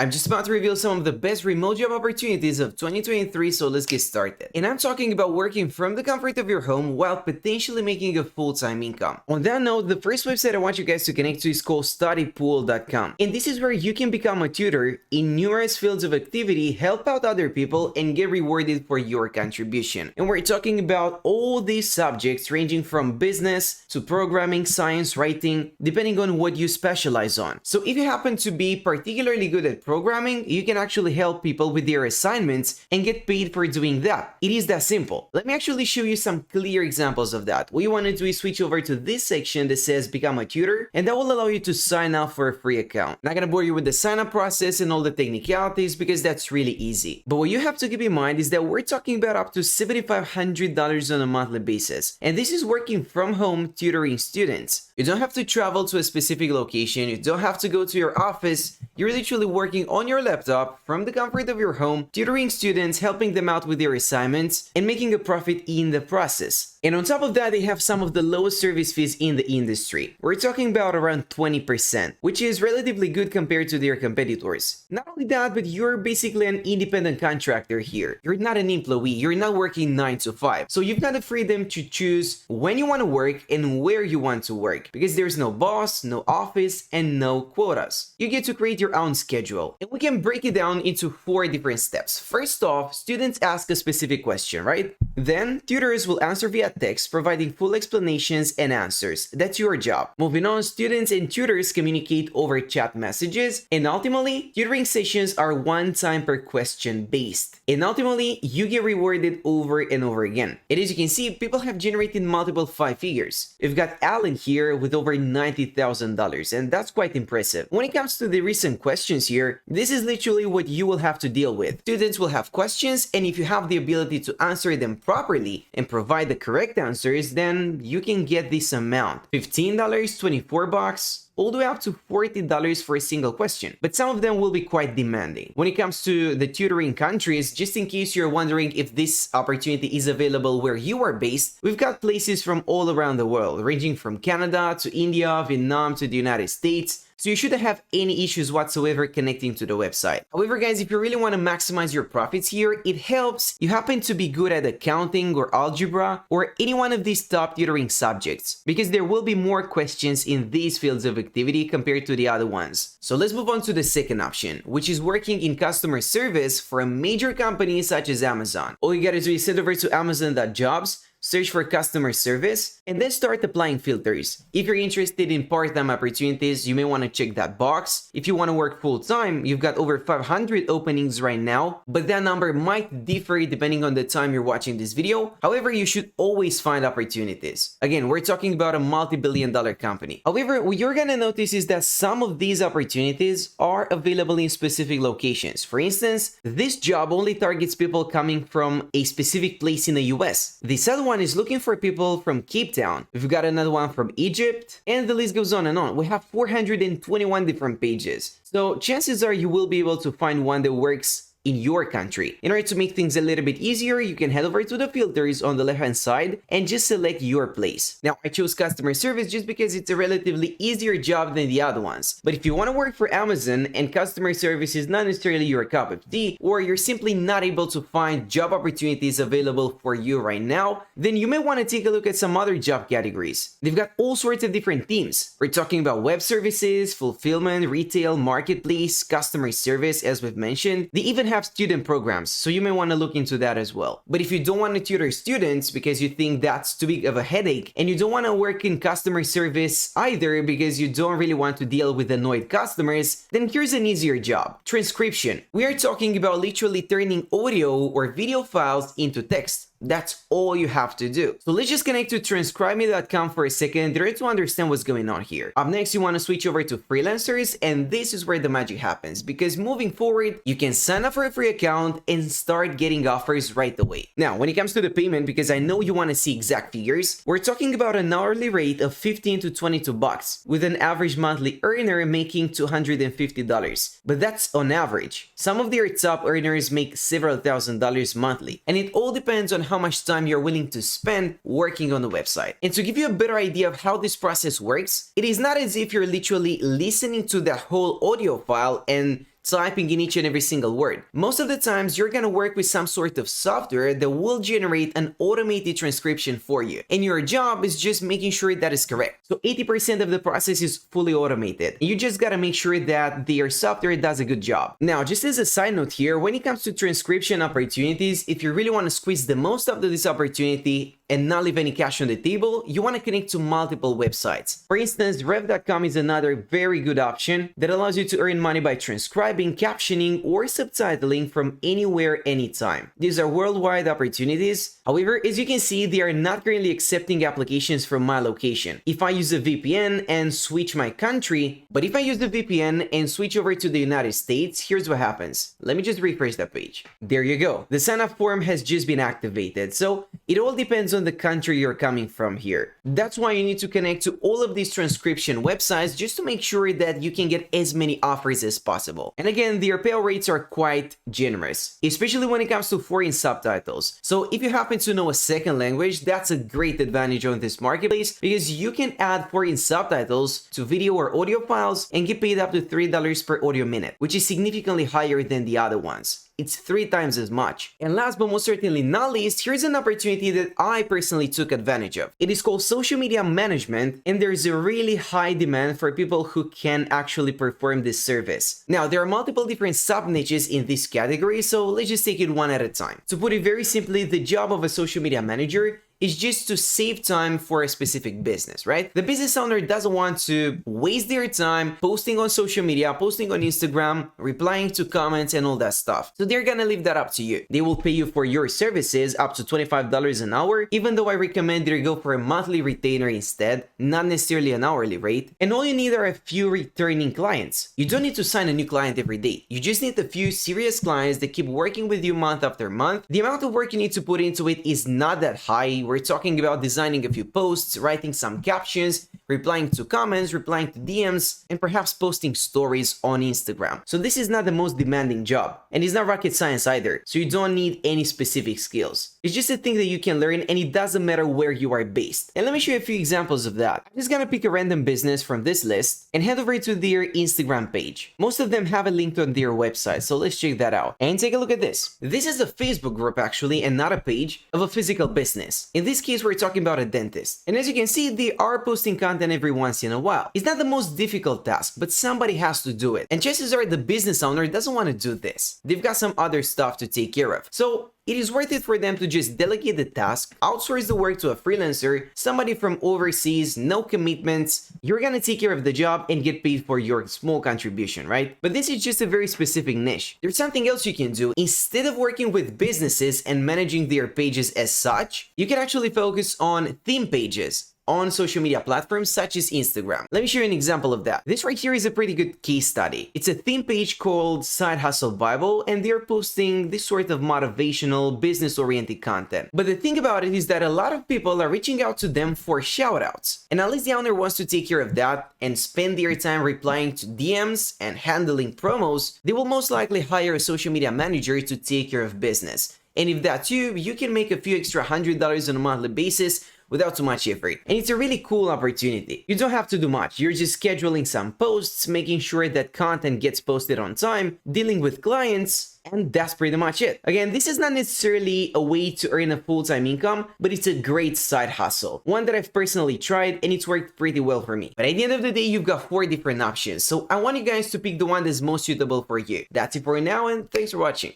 I'm just about to reveal some of the best remote job opportunities of 2023, so let's get started. And I'm talking about working from the comfort of your home while potentially making a full-time income. On that note, the first website I want you guys to connect to is called studypool.com. And this is where you can become a tutor in numerous fields of activity, help out other people, and get rewarded for your contribution. And we're talking about all these subjects ranging from business to programming, science, writing, depending on what you specialize on. So if you happen to be particularly good at programming, you can actually help people with their assignments and get paid for doing that. It is that simple. Let me actually show you some clear examples of that. What you want to do is switch over to this section that says become a tutor, and that will allow you to sign up for a free account. I'm not gonna bore you with the sign up process and all the technicalities because that's really easy. But what you have to keep in mind is that we're talking about up to $7,500 on a monthly basis. And this is working from home tutoring students. You don't have to travel to a specific location. You don't have to go to your office. You're literally working on your laptop from the comfort of your home, tutoring students, helping them out with their assignments, and making a profit in the process. And on top of that, they have some of the lowest service fees in the industry. We're talking about around 20%, which is relatively good compared to their competitors. Not only that, but you're basically an independent contractor here. You're not an employee, you're not working 9 to 5. So you've got the freedom to choose when you want to work and where you want to work, because there's no boss, no office, and no quotas. You get to create your own schedule. And we can break it down into 4 different steps. First off, students ask a specific question, right? Then, tutors will answer via text, providing full explanations and answers. That's your job. Moving on, students and tutors communicate over chat messages, and ultimately, tutoring sessions are one time per question based. And ultimately, you get rewarded over and over again. And as you can see, people have generated multiple 5 figures. We've got Alan here with over $90,000, and that's quite impressive. When it comes to the recent questions here, this is literally what you will have to deal with. Students will have questions, and if you have the ability to answer them properly and provide the correct answers, then you can get this amount. $15, 24 bucks, all the way up to $40 for a single question. But some of them will be quite demanding. When it comes to the tutoring countries, just in case you're wondering if this opportunity is available where you are based, we've got places from all around the world, ranging from Canada to India, Vietnam to the United States. So you shouldn't have any issues whatsoever connecting to the website. However, guys, if you really want to maximize your profits here, it helps you happen to be good at accounting or algebra or any one of these top tutoring subjects, because there will be more questions in these fields of activity compared to the other ones. So let's move on to the second option, which is working in customer service for a major company such as Amazon. All you gotta do is head over to amazon.jobs, search for customer service, and then start applying filters. If you're interested in part-time opportunities, you may want to check that box. If you want to work full-time, you've got over 500 openings right now, but that number might differ depending on the time you're watching this video. However, you should always find opportunities. Again, we're talking about a multi-billion-dollar company. However, what you're gonna notice is that some of these opportunities are available in specific locations. For instance, this job only targets people coming from a specific place in the US. This other one is looking for people from Cape Town. We've got another one from Egypt, and the list goes on and on. We have 421 different pages. So chances are you will be able to find one that works in your country. In order to make things a little bit easier, you can head over to the filters on the left-hand side and just select your place. Now, I chose customer service just because it's a relatively easier job than the other ones. But if you want to work for Amazon and customer service is not necessarily your cup of tea, or you're simply not able to find job opportunities available for you right now, then you may want to take a look at some other job categories. They've got all sorts of different themes. We're talking about web services, fulfillment, retail, marketplace, customer service, as we've mentioned. They even have student programs, so you may want to look into that as well. But if you don't want to tutor students because you think that's too big of a headache, and you don't want to work in customer service either because you don't really want to deal with annoyed customers, then here's an easier job: transcription. We are talking about literally turning audio or video files into text. That's all you have to do. So let's just connect to transcribeme.com for a second in order to understand what's going on here. Up next, you want to switch over to freelancers, and this is where the magic happens, because moving forward, you can sign up for a free account and start getting offers right away. Now, when it comes to the payment, because I know you want to see exact figures, we're talking about an hourly rate of 15 to 22 bucks, with an average monthly earner making $250. But that's on average. Some of their top earners make several $1,000s monthly, and it all depends on how much time you're willing to spend working on the website. And to give you a better idea of how this process works, it is not as if you're literally listening to that whole audio file and typing in each and every single word. Most of the times, you're gonna work with some sort of software that will generate an automated transcription for you. And your job is just making sure that is correct. So 80% of the process is fully automated. You just gotta make sure that your software does a good job. Now, just as a side note here, when it comes to transcription opportunities, if you really want to squeeze the most out of this opportunity and not leave any cash on the table, you want to connect to multiple websites. For instance, rev.com is another very good option that allows you to earn money by transcribing, captioning, or subtitling from anywhere, anytime. These are worldwide opportunities. However, as you can see, they are not currently accepting applications from my location. If I use a VPN and switch my country, but if I use the VPN and switch over to the United States, here's what happens. Let me just refresh that page. There you go. The sign-up form has just been activated. So it all depends on the country you're coming from here. That's why you need to connect to all of these transcription websites just to make sure that you can get as many offers as possible. And again, their payout rates are quite generous, especially when it comes to foreign subtitles. So if you happen to know a second language, that's a great advantage on this marketplace because you can add foreign subtitles to video or audio files and get paid up to $3 per audio minute, which is significantly higher than the other ones. It's 3 times as much. And last but most certainly not least, here's an opportunity that I personally took advantage of. It is called social media management, and there's a really high demand for people who can actually perform this service. Now, there are multiple different sub-niches in this category, so let's just take it one at a time. To put it very simply, the job of a social media manager is just to save time for a specific business, right? The business owner doesn't want to waste their time posting on social media, posting on Instagram, replying to comments and all that stuff. So they're gonna leave that up to you. They will pay you for your services up to $25 an hour, even though I recommend you go for a monthly retainer instead, not necessarily an hourly rate. And all you need are a few returning clients. You don't need to sign a new client every day. You just need a few serious clients that keep working with you month after month. The amount of work you need to put into it is not that high. We're talking about designing a few posts, writing some captions, replying to comments, replying to DMs, and perhaps posting stories on Instagram. So this is not the most demanding job, and it's not rocket science either, so you don't need any specific skills. It's just a thing that you can learn, and it doesn't matter where you are based. And let me show you a few examples of that. I'm just gonna pick a random business from this list and head over to their Instagram page. Most of them have a link on their website, so let's check that out. And take a look at this. This is a Facebook group actually, and not a page of a physical business. In this case, we're talking about a dentist. And as you can see, they are posting content every once in a while. It's not the most difficult task, but somebody has to do it. And chances are the business owner doesn't want to do this. They've got some other stuff to take care of. So it is worth it for them to just delegate the task, outsource the work to a freelancer, somebody from overseas, no commitments. You're gonna take care of the job and get paid for your small contribution, right? But this is just a very specific niche. There's something else you can do. Instead of working with businesses and managing their pages as such, you can actually focus on theme pages on social media platforms such as Instagram. Let me show you an example of that. This right here is a pretty good case study. It's a theme page called Side Hustle Bible, and they're posting this sort of motivational, business-oriented content. But the thing about it is that a lot of people are reaching out to them for shoutouts. And unless the owner wants to take care of that and spend their time replying to DMs and handling promos, they will most likely hire a social media manager to take care of business. And if that's you, you can make a few extra $100 on a monthly basis without too much effort. And it's a really cool opportunity. You don't have to do much. You're just scheduling some posts, making sure that content gets posted on time, dealing with clients, and that's pretty much it. Again, this is not necessarily a way to earn a full-time income, but it's a great side hustle. One that I've personally tried and it's worked pretty well for me. But at the end of the day, you've got 4 different options. So I want you guys to pick the one that's most suitable for you. That's it for now, and thanks for watching.